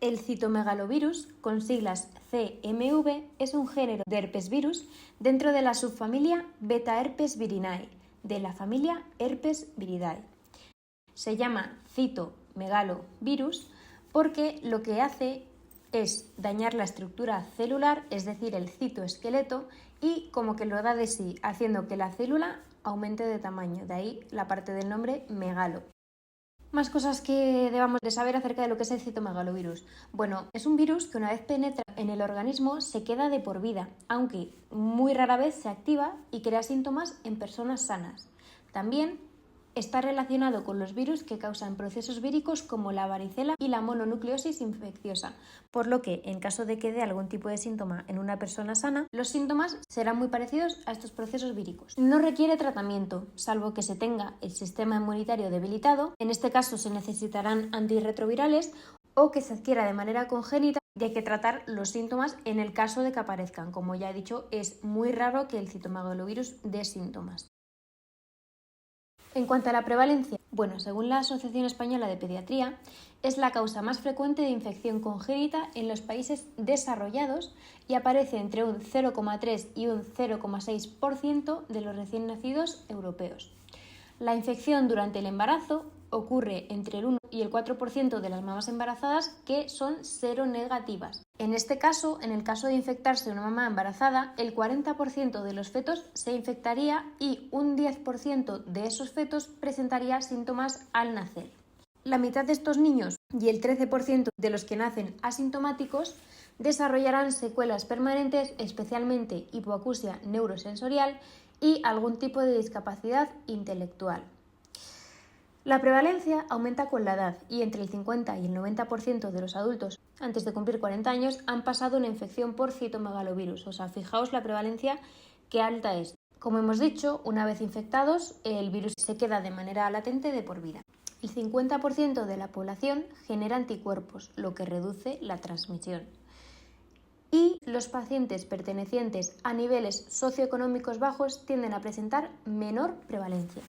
El citomegalovirus, con siglas CMV, es un género de herpesvirus dentro de la subfamilia Beta-herpes virinae, de la familia Herpes viridae. Se llama citomegalovirus porque lo que hace es dañar la estructura celular, es decir, el citoesqueleto, y como que lo da de sí, haciendo que la célula aumente de tamaño, de ahí la parte del nombre megalo. Más cosas que debamos de saber acerca de lo que es el citomegalovirus. Bueno, es un virus que una vez penetra en el organismo se queda de por vida, aunque muy rara vez se activa y crea síntomas en personas sanas. También está relacionado con los virus que causan procesos víricos como la varicela y la mononucleosis infecciosa, por lo que en caso de que dé algún tipo de síntoma en una persona sana, los síntomas serán muy parecidos a estos procesos víricos. No requiere tratamiento, salvo que se tenga el sistema inmunitario debilitado. En este caso se necesitarán antirretrovirales o que se adquiera de manera congénita, y hay que tratar los síntomas en el caso de que aparezcan. Como ya he dicho, es muy raro que el citomegalovirus dé síntomas. En cuanto a la prevalencia, bueno, según la Asociación Española de Pediatría, es la causa más frecuente de infección congénita en los países desarrollados y aparece entre un 0,3 y un 0,6% de los recién nacidos europeos. La infección durante el embarazo ocurre entre el 1 y el 4% de las mamás embarazadas que son seronegativas. En este caso, en el caso de infectarse una mamá embarazada, el 40% de los fetos se infectaría y un 10% de esos fetos presentaría síntomas al nacer. La mitad de estos niños y el 13% de los que nacen asintomáticos desarrollarán secuelas permanentes, especialmente hipoacusia neurosensorial y algún tipo de discapacidad intelectual. La prevalencia aumenta con la edad y entre el 50 y el 90% de los adultos antes de cumplir 40 años han pasado una infección por citomegalovirus. O sea, fijaos la prevalencia que alta es. Como hemos dicho, una vez infectados, el virus se queda de manera latente de por vida. El 50% de la población genera anticuerpos, lo que reduce la transmisión. Y los pacientes pertenecientes a niveles socioeconómicos bajos tienden a presentar menor prevalencia.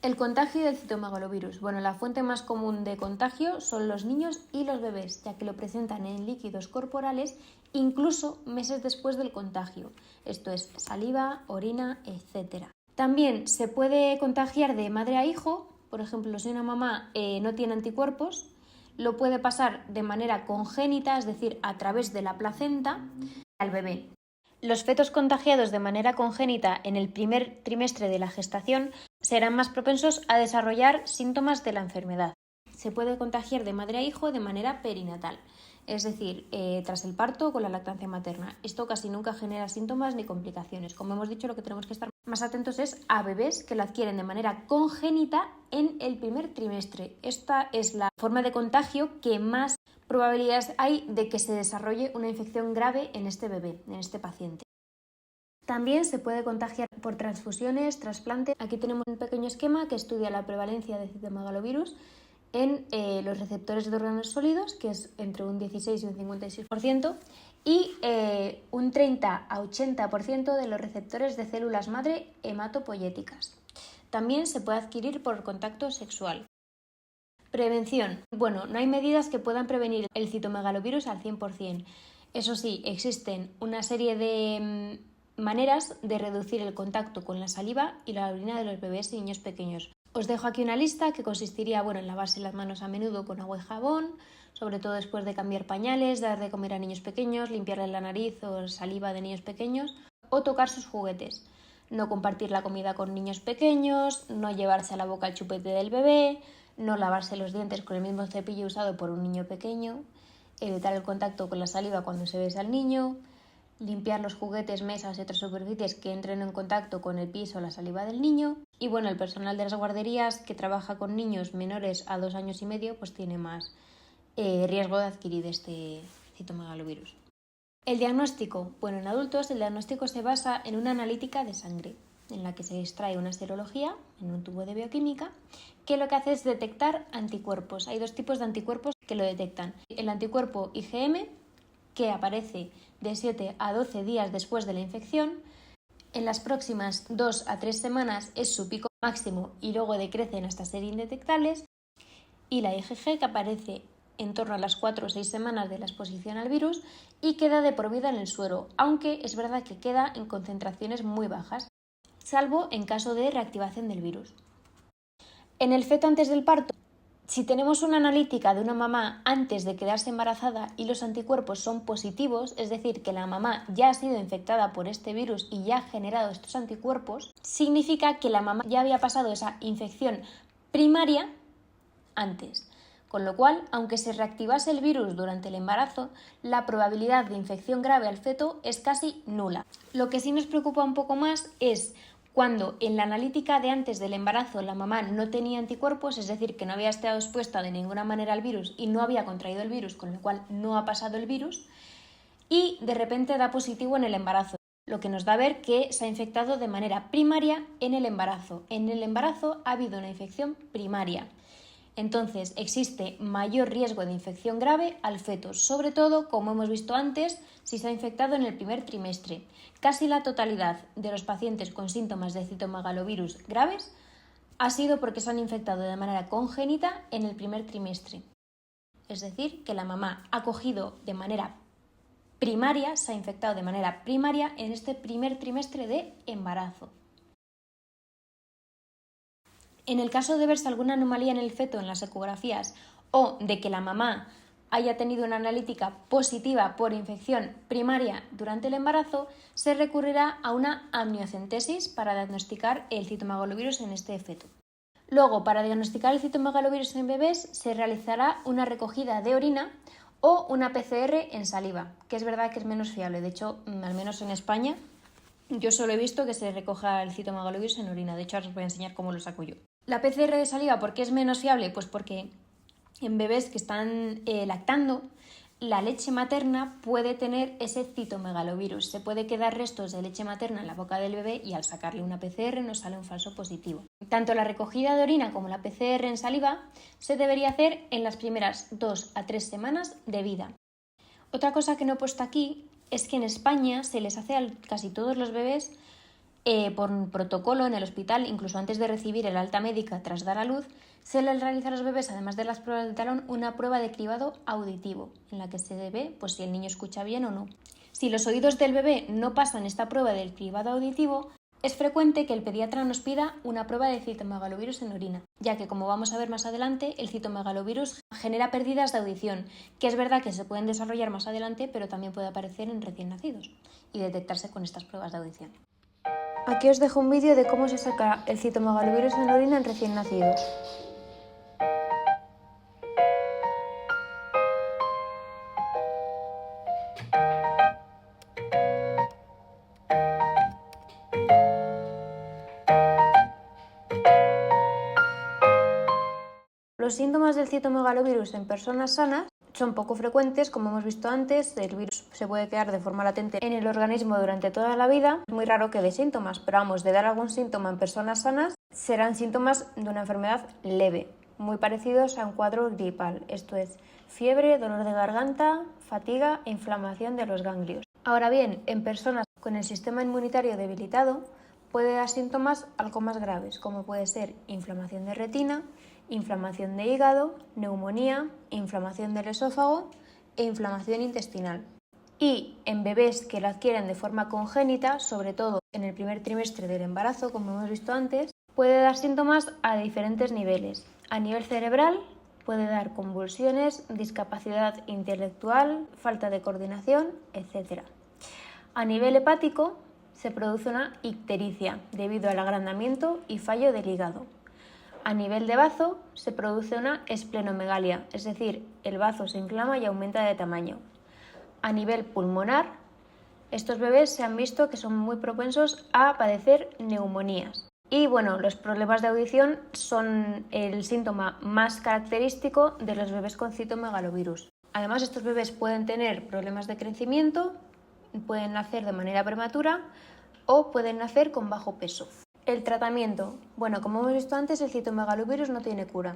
El contagio del citomegalovirus. Bueno, la fuente más común de contagio son los niños y los bebés, ya que lo presentan en líquidos corporales incluso meses después del contagio. Esto es saliva, orina, etc. También se puede contagiar de madre a hijo. Por ejemplo, si una mamá no tiene anticuerpos, lo puede pasar de manera congénita, es decir, a través de la placenta, al bebé. Los fetos contagiados de manera congénita en el primer trimestre de la gestación serán más propensos a desarrollar síntomas de la enfermedad. Se puede contagiar de madre a hijo de manera perinatal, es decir, tras el parto o con la lactancia materna. Esto casi nunca genera síntomas ni complicaciones. Como hemos dicho, lo que tenemos que estar más atentos es a bebés que lo adquieren de manera congénita en el primer trimestre. Esta es la forma de contagio que más probabilidades hay de que se desarrolle una infección grave en este bebé, en este paciente. También se puede contagiar por transfusiones, trasplantes. Aquí tenemos un pequeño esquema que estudia la prevalencia de citomegalovirus en los receptores de órganos sólidos, que es entre un 16 y un 56%, y un 30 a 80% de los receptores de células madre hematopoyéticas. También se puede adquirir por contacto sexual. Prevención. Bueno, no hay medidas que puedan prevenir el citomegalovirus al 100%. Eso sí, existen una serie de maneras de reducir el contacto con la saliva y la orina de los bebés y niños pequeños. Os dejo aquí una lista que consistiría en lavarse las manos a menudo con agua y jabón, sobre todo después de cambiar pañales, dar de comer a niños pequeños, limpiarles la nariz o saliva de niños pequeños o tocar sus juguetes. No compartir la comida con niños pequeños, no llevarse a la boca el chupete del bebé, no lavarse los dientes con el mismo cepillo usado por un niño pequeño, evitar el contacto con la saliva cuando se besa al niño, limpiar los juguetes, mesas y otras superficies que entren en contacto con el pis o la saliva del niño. Y bueno, el personal de las guarderías que trabaja con niños menores a 2 años y medio pues tiene más riesgo de adquirir este citomegalovirus. El diagnóstico. Bueno, en adultos el diagnóstico se basa en una analítica de sangre, en la que se extrae una serología en un tubo de bioquímica que lo que hace es detectar anticuerpos. Hay 2 tipos de anticuerpos que lo detectan. El anticuerpo IgM, que aparece de 7 a 12 días después de la infección. En las próximas 2 a 3 semanas es su pico máximo y luego decrecen hasta ser indetectables. Y la IgG, que aparece en torno a las 4 o 6 semanas de la exposición al virus y queda de por vida en el suero, aunque es verdad que queda en concentraciones muy bajas, salvo en caso de reactivación del virus. En el feto antes del parto, si tenemos una analítica de una mamá antes de quedarse embarazada y los anticuerpos son positivos, es decir, que la mamá ya ha sido infectada por este virus y ya ha generado estos anticuerpos, significa que la mamá ya había pasado esa infección primaria antes. Con lo cual, aunque se reactivase el virus durante el embarazo, la probabilidad de infección grave al feto es casi nula. Lo que sí nos preocupa un poco más es cuando en la analítica de antes del embarazo la mamá no tenía anticuerpos, es decir, que no había estado expuesta de ninguna manera al virus y no había contraído el virus, con lo cual no ha pasado el virus, y de repente da positivo en el embarazo, lo que nos da a ver que se ha infectado de manera primaria en el embarazo. En el embarazo ha habido una infección primaria. Entonces existe mayor riesgo de infección grave al feto, sobre todo, como hemos visto antes, si se ha infectado en el primer trimestre. Casi la totalidad de los pacientes con síntomas de citomegalovirus graves ha sido porque se han infectado de manera congénita en el primer trimestre. Es decir, que la mamá ha cogido de manera primaria, se ha infectado de manera primaria en este primer trimestre de embarazo. En el caso de verse alguna anomalía en el feto en las ecografías o de que la mamá haya tenido una analítica positiva por infección primaria durante el embarazo, se recurrirá a una amniocentesis para diagnosticar el citomegalovirus en este feto. Luego, para diagnosticar el citomegalovirus en bebés, se realizará una recogida de orina o una PCR en saliva, que es verdad que es menos fiable. De hecho, al menos en España, yo solo he visto que se recoja el citomegalovirus en orina. De hecho, ahora os voy a enseñar cómo lo saco yo. La PCR de saliva, ¿por qué es menos fiable? Pues porque en bebés que están lactando, la leche materna puede tener ese citomegalovirus. Se puede quedar restos de leche materna en la boca del bebé y al sacarle una PCR nos sale un falso positivo. Tanto la recogida de orina como la PCR en saliva se debería hacer en las primeras 2 a 3 semanas de vida. Otra cosa que no he puesto aquí es que en España se les hace a casi todos los bebés por un protocolo en el hospital, incluso antes de recibir el alta médica tras dar a luz, se les realiza a los bebés, además de las pruebas de talón, una prueba de cribado auditivo, en la que se ve pues, si el niño escucha bien o no. Si los oídos del bebé no pasan esta prueba del cribado auditivo, es frecuente que el pediatra nos pida una prueba de citomegalovirus en orina, ya que, como vamos a ver más adelante, el citomegalovirus genera pérdidas de audición, que es verdad que se pueden desarrollar más adelante, pero también puede aparecer en recién nacidos y detectarse con estas pruebas de audición. Aquí os dejo un vídeo de cómo se saca el citomegalovirus en orina en recién nacidos. Los síntomas del citomegalovirus en personas sanas son poco frecuentes, como hemos visto antes. El virus se puede quedar de forma latente en el organismo durante toda la vida. Es muy raro que dé síntomas, pero vamos, de dar algún síntoma en personas sanas serán síntomas de una enfermedad leve, muy parecidos a un cuadro gripal. Esto es fiebre, dolor de garganta, fatiga e inflamación de los ganglios. Ahora bien, en personas con el sistema inmunitario debilitado puede dar síntomas algo más graves, como puede ser inflamación de retina, inflamación de hígado, neumonía, inflamación del esófago e inflamación intestinal. Y en bebés que lo adquieren de forma congénita, sobre todo en el primer trimestre del embarazo, como hemos visto antes, puede dar síntomas a diferentes niveles. A nivel cerebral puede dar convulsiones, discapacidad intelectual, falta de coordinación, etc. A nivel hepático se produce una ictericia debido al agrandamiento y fallo del hígado. A nivel de bazo se produce una esplenomegalia, es decir, el bazo se inflama y aumenta de tamaño. A nivel pulmonar, estos bebés se han visto que son muy propensos a padecer neumonías. Y bueno, los problemas de audición son el síntoma más característico de los bebés con citomegalovirus. Además, estos bebés pueden tener problemas de crecimiento, pueden nacer de manera prematura o pueden nacer con bajo peso. El tratamiento. Bueno, como hemos visto antes, el citomegalovirus no tiene cura,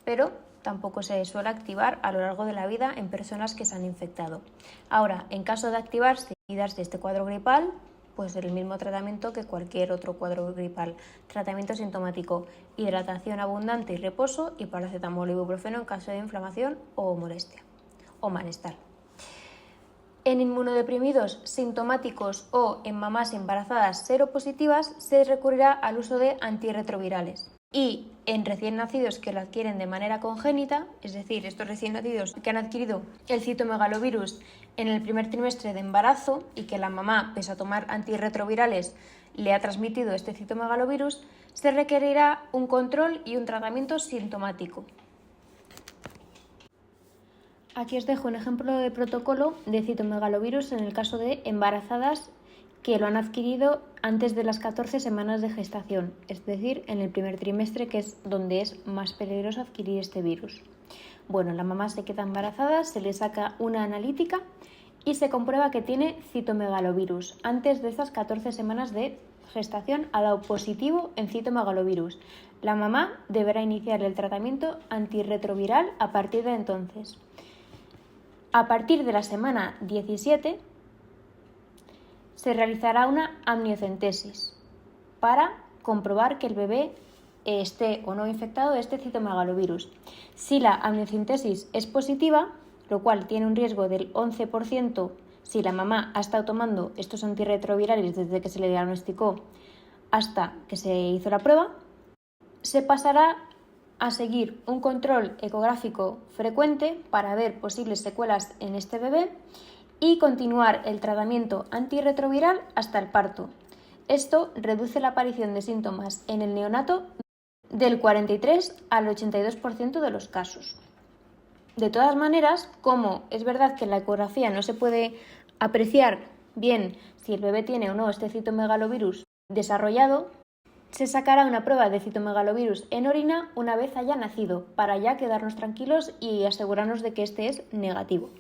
pero tampoco se suele activar a lo largo de la vida en personas que se han infectado. Ahora, en caso de activarse y darse este cuadro gripal, pues el mismo tratamiento que cualquier otro cuadro gripal. Tratamiento sintomático: hidratación abundante y reposo, y paracetamol o ibuprofeno en caso de inflamación o molestia o malestar. En inmunodeprimidos sintomáticos o en mamás embarazadas seropositivas se recurrirá al uso de antirretrovirales. Y en recién nacidos que lo adquieren de manera congénita, es decir, estos recién nacidos que han adquirido el citomegalovirus en el primer trimestre de embarazo y que la mamá, pese a tomar antirretrovirales, le ha transmitido este citomegalovirus, se requerirá un control y un tratamiento sintomático. Aquí os dejo un ejemplo de protocolo de citomegalovirus en el caso de embarazadas que lo han adquirido antes de las 14 semanas de gestación, es decir, en el primer trimestre, que es donde es más peligroso adquirir este virus. Bueno, la mamá se queda embarazada, se le saca una analítica y se comprueba que tiene citomegalovirus. Antes de estas 14 semanas de gestación ha dado positivo en citomegalovirus. La mamá deberá iniciar el tratamiento antirretroviral a partir de entonces. A partir de la semana 17 se realizará una amniocentesis para comprobar que el bebé esté o no infectado de este citomegalovirus. Si la amniocentesis es positiva, lo cual tiene un riesgo del 11% si la mamá ha estado tomando estos antirretrovirales desde que se le diagnosticó hasta que se hizo la prueba, se pasará a seguir un control ecográfico frecuente para ver posibles secuelas en este bebé y continuar el tratamiento antirretroviral hasta el parto. Esto reduce la aparición de síntomas en el neonato del 43 al 82% de los casos. De todas maneras, como es verdad que en la ecografía no se puede apreciar bien si el bebé tiene o no este citomegalovirus desarrollado, se sacará una prueba de citomegalovirus en orina una vez haya nacido, para ya quedarnos tranquilos y asegurarnos de que este es negativo.